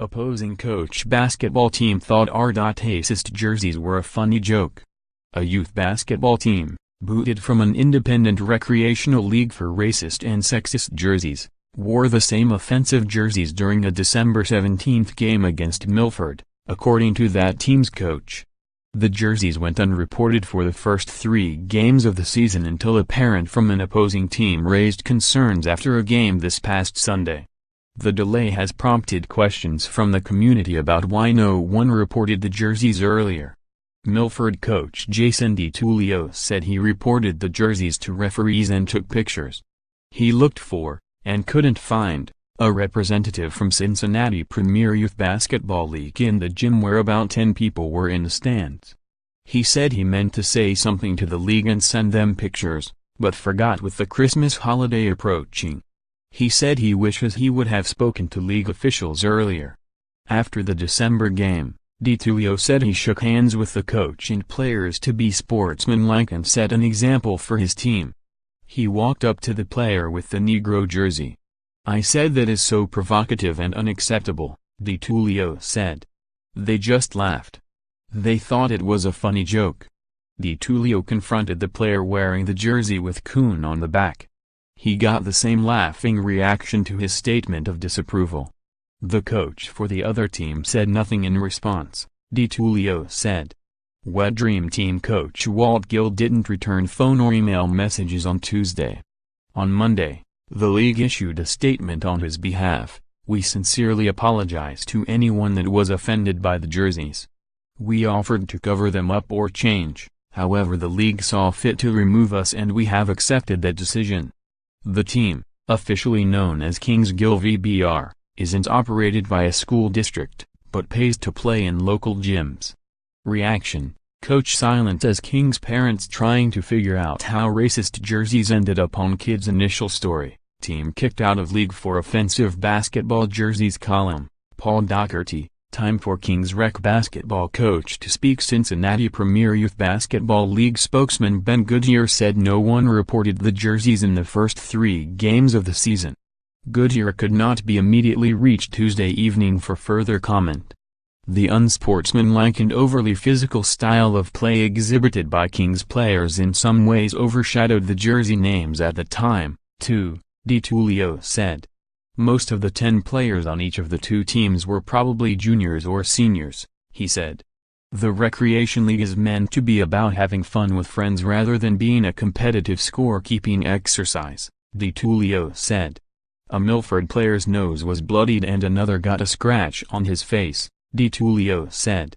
Opposing coach basketball team thought r.acist jerseys were a funny joke. A youth basketball team, booted from an independent recreational league for racist and sexist jerseys, wore the same offensive jerseys during a December 17 game against Milford, according to that team's coach. The jerseys went unreported for the first 3 games of the season until a parent from an opposing team raised concerns after a game this past Sunday. The delay has prompted questions from the community about why no one reported the jerseys earlier. Milford coach Jason DiTullio said he reported the jerseys to referees and took pictures. He looked for, and couldn't find, a representative from Cincinnati Premier Youth Basketball League in the gym where about 10 people were in the stands. He said he meant to say something to the league and send them pictures, but forgot with the Christmas holiday approaching. He said he wishes he would have spoken to league officials earlier. After the December game, DiTullio said he shook hands with the coach and players to be sportsmanlike and set an example for his team. He walked up to the player with the Negro jersey. "I said that is so provocative and unacceptable," DiTullio said. "They just laughed. They thought it was a funny joke." DiTullio confronted the player wearing the jersey with "Coon" on the back. He got the same laughing reaction to his statement of disapproval. The coach for the other team said nothing in response, DiTullio said. Wet Dream Team coach Walt Gill didn't return phone or email messages on Tuesday. On Monday, the league issued a statement on his behalf. "We sincerely apologize to anyone that was offended by the jerseys. We offered to cover them up or change, however the league saw fit to remove us and we have accepted that decision." The team, officially known as Kingsville VBR, isn't operated by a school district, but pays to play in local gyms. Reaction: Coach silent as Kings parents trying to figure out how racist jerseys ended up on kids' initial story. Team kicked out of league for offensive basketball jerseys column. Paul Doherty, time for Kings rec basketball coach to speak. Cincinnati Premier Youth Basketball League spokesman Ben Goodyear said no one reported the jerseys in the first 3 games of the season. Goodyear could not be immediately reached Tuesday evening for further comment. The unsportsmanlike and overly physical style of play exhibited by Kings players in some ways overshadowed the jersey names at the time, too, DiTullio said. Most of the 10 players on each of the 2 teams were probably juniors or seniors, he said. The Recreation League is meant to be about having fun with friends rather than being a competitive score-keeping exercise, DiTullio said. A Milford player's nose was bloodied and another got a scratch on his face, DiTullio said.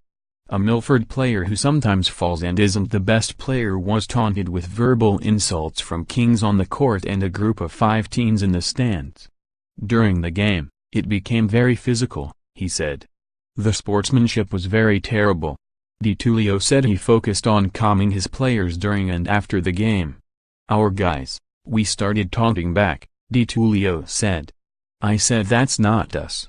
A Milford player who sometimes falls and isn't the best player was taunted with verbal insults from Kings on the court and a group of 5 teens in the stands. During the game, it became very physical, he said. The sportsmanship was very terrible. DiTullio said he focused on calming his players during and after the game. "Our guys, we started taunting back," DiTullio said. "I said that's not us.